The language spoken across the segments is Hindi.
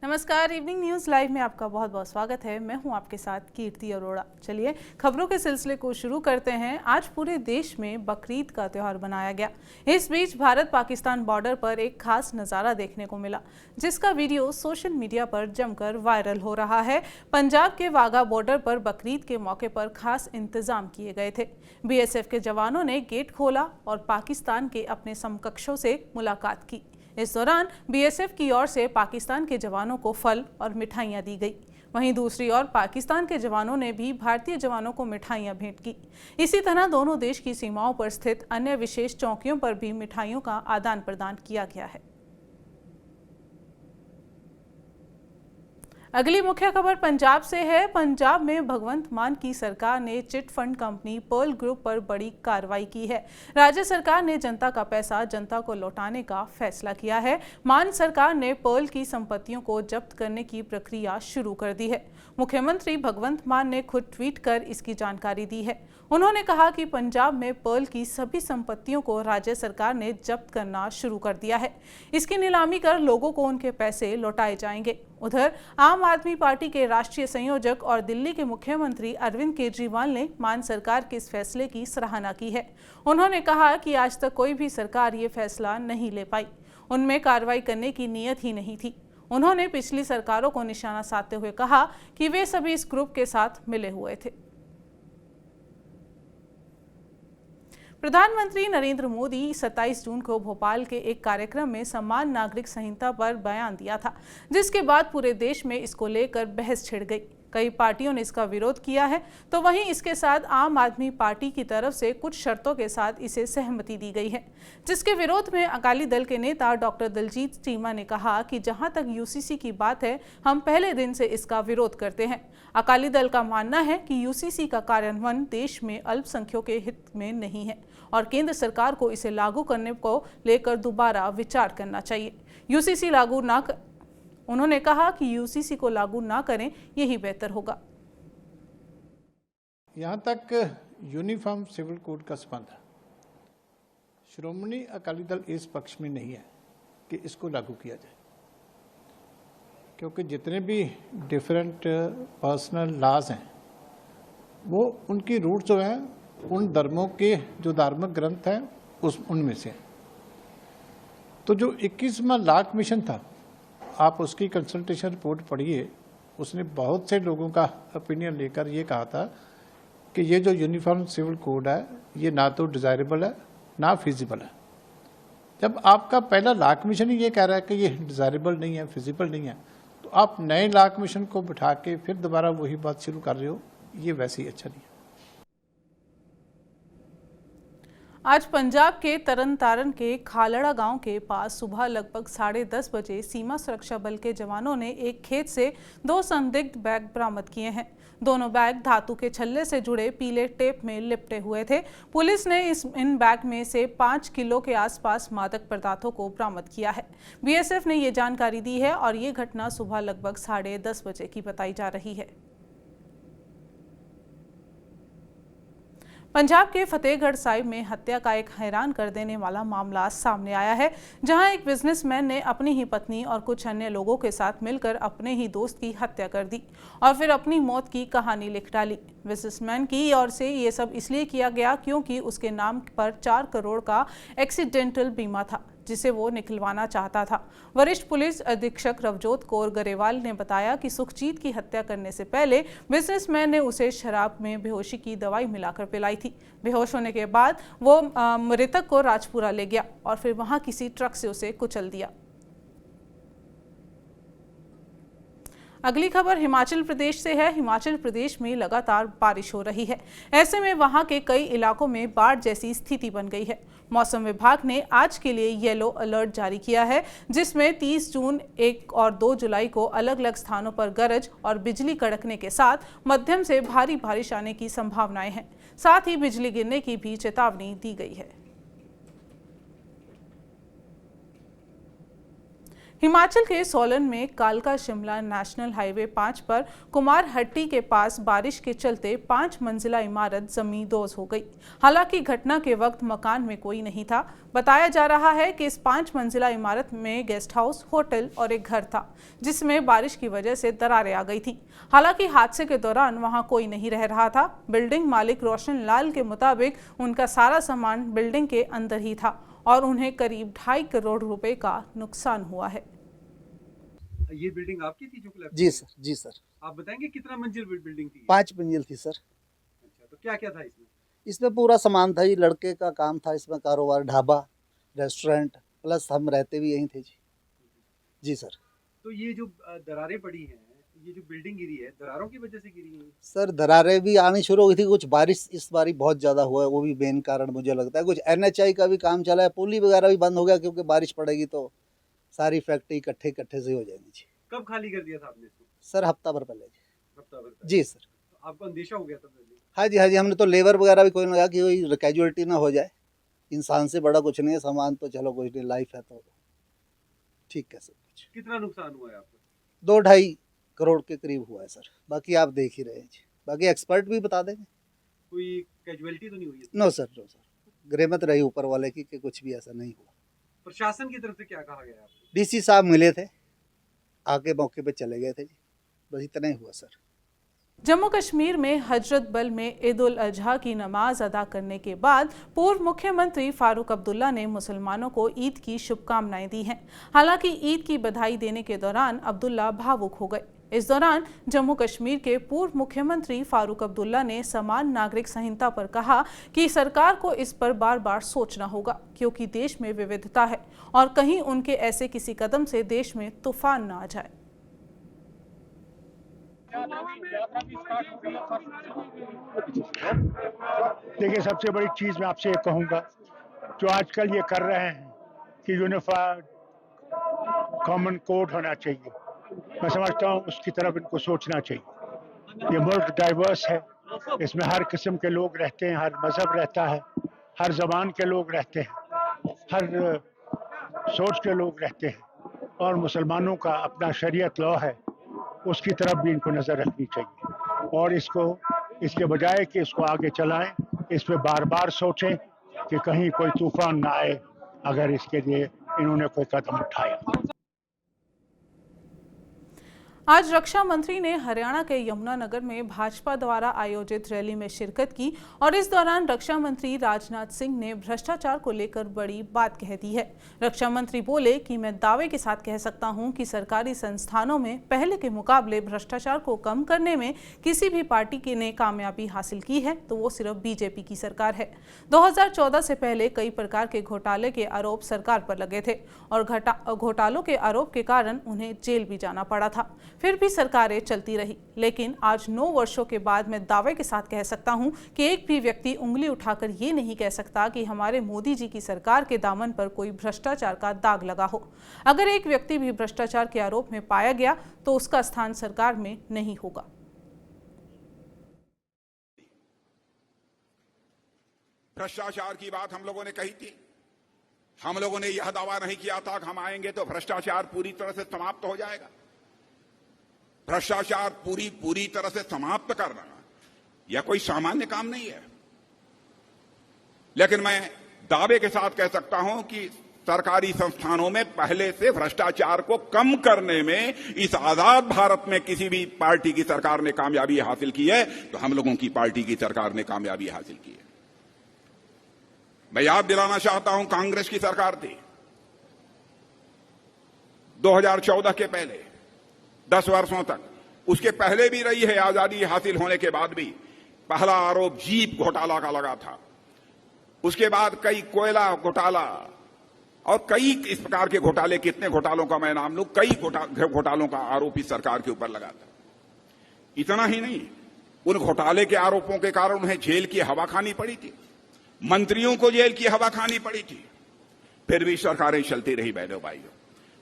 नमस्कार, इवनिंग न्यूज़ लाइव में आपका बहुत बहुत स्वागत है। मैं हूं आपके साथ कीर्ति अरोड़ा। चलिए खबरों के सिलसिले को शुरू करते हैं। आज पूरे देश में बकरीद का त्यौहार मनाया गया। इस बीच भारत पाकिस्तान बॉर्डर पर एक खास नज़ारा देखने को मिला, जिसका वीडियो सोशल मीडिया पर जमकर वायरल हो रहा है। पंजाब के वाघा बॉर्डर पर बकरीद के मौके पर खास इंतजाम किए गए थे। BSF के जवानों ने गेट खोला और पाकिस्तान के अपने समकक्षों से मुलाकात की। इस दौरान BSF की ओर से पाकिस्तान के जवानों को फल और मिठाइयां दी गई। वहीं दूसरी ओर पाकिस्तान के जवानों ने भी भारतीय जवानों को मिठाइयां भेंट की। इसी तरह दोनों देश की सीमाओं पर स्थित अन्य विशेष चौकियों पर भी मिठाइयों का आदान प्रदान किया गया है। अगली मुख्य खबर पंजाब से है। पंजाब में भगवंत मान की सरकार ने chit fund company Pearl Group पर बड़ी कार्रवाई की है। राज्य सरकार ने जनता का पैसा जनता को लौटाने का फैसला किया है। मान सरकार ने पर्ल की संपत्तियों को जब्त करने की प्रक्रिया शुरू कर दी है। मुख्यमंत्री भगवंत मान ने खुद ट्वीट कर इसकी जानकारी दी है। उन्होंने कहा कि पंजाब में पर्ल की सभी संपत्तियों को राज्य सरकार ने जब्त करना शुरू कर दिया है। इसकी नीलामी कर लोगों को उनके पैसे लौटाए जाएंगे। उधर आम आदमी पार्टी के राष्ट्रीय संयोजक और दिल्ली के मुख्यमंत्री अरविंद केजरीवाल ने मान सरकार के इस फैसले की सराहना की है। उन्होंने कहा कि आज तक कोई भी सरकार ये फैसला नहीं ले पाई, उनमें कार्रवाई करने की नीयत ही नहीं थी। उन्होंने पिछली सरकारों को निशाना साधते हुए कहा कि वे सभी इस ग्रुप के साथ मिले हुए थे। प्रधानमंत्री नरेंद्र मोदी 27 जून को भोपाल के एक कार्यक्रम में समान नागरिक संहिता पर बयान दिया था, जिसके बाद पूरे देश में इसको लेकर बहस छिड़ गई। कई पार्टियों ने इसका विरोध किया है, तो वहीं इसके साथ आम आदमी पार्टी की तरफ से कुछ शर्तों के साथ इसे सहमति दी गई है, जिसके विरोध में अकाली दल के नेता डॉक्टर दलजीत चीमा ने कहा कि जहां तक UCC की बात है, हम पहले दिन से इसका विरोध करते हैं। अकाली दल का मानना है कि UCC का कार्यान्वयन देश में अल्पसंख्यकों के हित में नहीं है और केंद्र सरकार को इसे लागू करने को लेकर दोबारा विचार करना चाहिए। UCC लागू ना उन्होंने कहा कि UCC को लागू ना करें, यही बेहतर होगा। यहाँ तक यूनिफॉर्म सिविल कोड का संबंध है, श्रोमणी अकाली दल इस पक्ष में नहीं है कि इसको लागू किया जाए, क्योंकि जितने भी डिफरेंट पर्सनल लॉज हैं वो उनकी रूट जो हैं उन धर्मों के जो धार्मिक ग्रंथ हैं उनमें से। तो जो 21वां लॉ कमीशन था, आप उसकी कंसल्टेशन रिपोर्ट पढ़िए, उसने बहुत से लोगों का ओपिनियन लेकर ये कहा था कि ये जो यूनिफॉर्म सिविल कोड है ये ना तो डिज़ायरेबल है ना फिजिबल है। जब आपका पहला लॉ कमीशन ही ये कह रहा है कि ये डिज़ायरेबल नहीं है, फिजिबल नहीं है, तो आप नए लॉ कमीशन को बिठा के फिर दोबारा वही बात शुरू कर रहे हो, ये वैसे ही अच्छा नहीं है। आज पंजाब के तरन तारण के खालड़ा गांव के पास सुबह लगभग 10:30 बजे सीमा सुरक्षा बल के जवानों ने एक खेत से 2 संदिग्ध बैग बरामद किए हैं। दोनों बैग धातु के छल्ले से जुड़े पीले टेप में लिपटे हुए थे। पुलिस ने इन बैग में से 5 किलो के आसपास मादक पदार्थों को बरामद किया है। BSF ने ये जानकारी दी है और ये घटना सुबह लगभग 10:30 बजे की बताई जा रही है। पंजाब के फतेहगढ़ साहिब में हत्या का एक हैरान कर देने वाला मामला सामने आया है, जहां एक बिजनेसमैन ने अपनी ही पत्नी और कुछ अन्य लोगों के साथ मिलकर अपने ही दोस्त की हत्या कर दी और फिर अपनी मौत की कहानी लिख डाली। बिजनेसमैन की ओर से ये सब इसलिए किया गया क्योंकि उसके नाम पर 4 करोड़ का एक्सीडेंटल बीमा था, जिसे वो निकलवाना चाहता था। वरिष्ठ पुलिस अधीक्षक रवजोत कौर गरेवाल ने बताया कि सुखजीत की हत्या करने से पहले बिजनेसमैन ने उसे शराब में बेहोशी की दवाई मिलाकर पिलाई थी। बेहोश होने के बाद वो मृतक को राजपुरा ले गया और फिर वहां किसी ट्रक से उसे कुचल दिया। अगली खबर हिमाचल प्रदेश से है। हिमाचल प्रदेश में लगातार बारिश हो रही है। ऐसे में वहां के कई इलाकों में बाढ़ जैसी स्थिति बन गई है। मौसम विभाग ने आज के लिए येलो अलर्ट जारी किया है, जिसमें 30 जून, 1 और 2 जुलाई को अलग अलग स्थानों पर गरज और बिजली कड़कने के साथ मध्यम से भारी बारिश आने की संभावनाएं हैं। साथ ही बिजली गिरने की भी चेतावनी दी गई है। हिमाचल के सोलन में कालका शिमला नेशनल हाईवे 5 पर कुमारहट्टी के पास बारिश के चलते 5 मंजिला इमारत जमींदोज हो गई। हालांकि घटना के वक्त मकान में कोई नहीं था। बताया जा रहा है कि इस 5 मंजिला इमारत में गेस्ट हाउस, होटल और एक घर था, जिसमें बारिश की वजह से दरारें आ गई थी। हालांकि हादसे के दौरान वहां कोई नहीं रह रहा था। बिल्डिंग मालिक रोशन लाल के मुताबिक उनका सारा सामान बिल्डिंग के अंदर ही था और उन्हें करीब 2.5 करोड़ रुपए का नुकसान हुआ है। ये बिल्डिंग आपकी थी जो जी सर, जी सर। आप बताएंगे कितना मंजिल बिल्डिंग थी? 5 मंजिल थी सर। अच्छा, तो क्या क्या था इसमें? इसमें पूरा सामान था, ये लड़के का काम था, इसमें कारोबार, ढाबा, रेस्टोरेंट, प्लस हम रहते भी यहीं थे जी। जी सर। तो ये जो दरारें पड़ी हैं, ये जो बिल्डिंग गिरी है, दरारों की वजह से गिरी है? सर दरारें भी आनी शुरू हो गई थी, कुछ बारिश इस बारी बहुत ज़्यादा हुआ है, वो भी मेन कारण मुझे लगता है। कुछ NHI का भी काम चला है, पुली वगैरह भी बंद हो गया क्योंकि बारिश पड़ेगी तो सारी फैक्ट्री इकट्ठे से हो जाएंगी जी। कब खाली कर दिया था आपने इसको? सर हफ्ता भर पहले जी। हफ्ता भर पहले? जी सर। तो आपको अंदेशा हो गया था पहले? हाँ जी, हमने तो लेबर वगैरह भी कोई लगा कि कोई कैजुअलिटी ना हो जाए। इंसान से बड़ा कुछ नहीं है, सामान तो चलो कुछ नहीं, लाइफ है तो ठीक है सब कुछ। कितना नुकसान हुआ है आपको? 2-2.5 करोड़ के करीब हुआ है सर। बाकी आप देख ही रहे हैं जी, बाकी एक्सपर्ट भी बता देंगे। कोई कैजुअलिटी तो नहीं हुई? नो सर, नो सर, ग्रेमत रही ऊपर वाले की कि कुछ भी ऐसा नहीं हुआ। प्रशासन की तरफ से क्या कहा गया आपको? DC साहब मिले थे, आके मौके पे चले गए थे जी, बस इतना ही हुआ सर। जम्मू कश्मीर में हजरत बल में ईद उल अजहा की नमाज अदा करने के बाद पूर्व मुख्यमंत्री फारूक अब्दुल्ला ने मुसलमानों को ईद की शुभकामनाएं दी हैं। हालांकि ईद की बधाई देने के दौरान अब्दुल्ला भावुक हो गए। इस दौरान जम्मू कश्मीर के पूर्व मुख्यमंत्री फारूक अब्दुल्ला ने समान नागरिक संहिता पर कहा कि सरकार को इस पर बार बार सोचना होगा, क्योंकि देश में विविधता है और कहीं उनके ऐसे किसी कदम से देश में तूफान न आ जाए। देखिए, सबसे बड़ी चीज़ मैं आपसे ये कहूँगा, जो आजकल ये कर रहे हैं कि यूनिफाइड कॉमन कोड होना चाहिए, मैं समझता हूँ उसकी तरफ इनको सोचना चाहिए। ये मुल्क डाइवर्स है, इसमें हर किस्म के लोग रहते हैं, हर मज़हब रहता है, हर ज़बान के लोग रहते हैं, हर सोच के लोग रहते हैं, और मुसलमानों का अपना शरीयत लॉ है, उसकी तरफ भी इनको नज़र रखनी चाहिए। और इसके बजाय कि इसको आगे चलाएं, इस पे बार बार सोचें कि कहीं कोई तूफान ना आए अगर इसके लिए इन्होंने कोई कदम उठाया। आज रक्षा मंत्री ने हरियाणा के यमुनानगर में भाजपा द्वारा आयोजित रैली में शिरकत की और इस दौरान रक्षा मंत्री राजनाथ सिंह ने भ्रष्टाचार को लेकर बड़ी बात कह दी है। रक्षा मंत्री बोले कि मैं दावे के साथ कह सकता हूं कि सरकारी संस्थानों में पहले के मुकाबले भ्रष्टाचार को कम करने में किसी भी पार्टी ने कामयाबी हासिल की है तो वो सिर्फ बीजेपी की सरकार है। 2014 से पहले कई प्रकार के घोटाले के आरोप सरकार पर लगे थे और घोटालों के आरोप के कारण उन्हें जेल भी जाना पड़ा था। फिर भी सरकारें चलती रही, लेकिन आज 9 वर्षों के बाद मैं दावे के साथ कह सकता हूं कि एक भी व्यक्ति उंगली उठाकर ये नहीं कह सकता कि हमारे मोदी जी की सरकार के दामन पर कोई भ्रष्टाचार का दाग लगा हो। अगर एक व्यक्ति भी भ्रष्टाचार के आरोप में पाया गया तो उसका स्थान सरकार में नहीं होगा। भ्रष्टाचार की बात हम लोगों ने कही थी। हम लोगों ने यह दावा नहीं किया था कि हम आएंगे तो भ्रष्टाचार पूरी तरह से समाप्त हो जाएगा। भ्रष्टाचार पूरी तरह से समाप्त करना यह कोई सामान्य काम नहीं है, लेकिन मैं दावे के साथ कह सकता हूं कि सरकारी संस्थानों में पहले से भ्रष्टाचार को कम करने में इस आजाद भारत में किसी भी पार्टी की सरकार ने कामयाबी हासिल की है तो हम लोगों की पार्टी की सरकार ने कामयाबी हासिल की है। मैं याद दिलाना चाहता हूं, कांग्रेस की सरकार थी 2014 के पहले 10 वर्षों तक, उसके पहले भी रही है। आजादी हासिल होने के बाद भी पहला आरोप जीप घोटाला का लगा था, उसके बाद कई कोयला घोटाला और कई इस प्रकार के घोटाले, कितने घोटालों का मैं नाम लूं, कई घोटालों का आरोप इस सरकार के ऊपर लगा था। इतना ही नहीं, उन घोटाले के आरोपों के कारण उन्हें जेल की हवा खानी पड़ी थी, मंत्रियों को जेल की हवा खानी पड़ी थी, फिर भी सरकारें चलती रही बहनों भाइयों।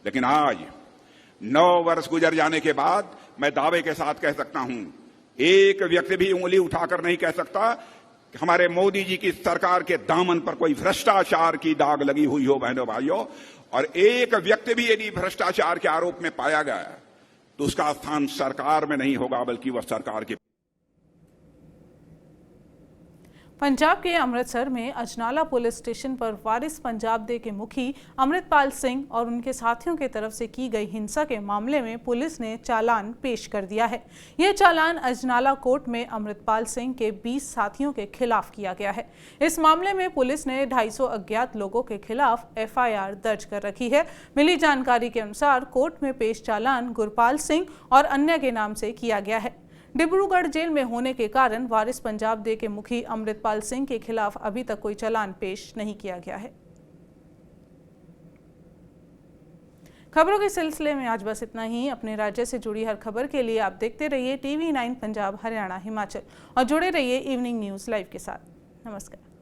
लेकिन आज 9 वर्ष गुजर जाने के बाद मैं दावे के साथ कह सकता हूं, एक व्यक्ति भी उंगली उठाकर नहीं कह सकता कि हमारे मोदी जी की सरकार के दामन पर कोई भ्रष्टाचार की दाग लगी हुई हो बहनों भाइयों। और एक व्यक्ति भी यदि भ्रष्टाचार के आरोप में पाया गया तो उसका स्थान सरकार में नहीं होगा, बल्कि वह सरकार के। पंजाब के अमृतसर में अजनाला पुलिस स्टेशन पर वारिस पंजाब दे के मुखी अमृतपाल सिंह और उनके साथियों की तरफ से की गई हिंसा के मामले में पुलिस ने चालान पेश कर दिया है। यह चालान अजनाला कोर्ट में अमृतपाल सिंह के 20 साथियों के खिलाफ किया गया है। इस मामले में पुलिस ने 250 अज्ञात लोगों के खिलाफ FIR दर्ज कर रखी है। मिली जानकारी के अनुसार कोर्ट में पेश चालान गुरपाल सिंह और अन्य के नाम से किया गया है। डिब्रूगढ़ जेल में होने के कारण वारिस पंजाब दे के मुखी अमृतपाल सिंह के खिलाफ अभी तक कोई चालान पेश नहीं किया गया है। खबरों के सिलसिले में आज बस इतना ही। अपने राज्य से जुड़ी हर खबर के लिए आप देखते रहिए TV9 पंजाब, हरियाणा, हिमाचल और जुड़े रहिए इवनिंग न्यूज़ लाइव के साथ। नमस्कार।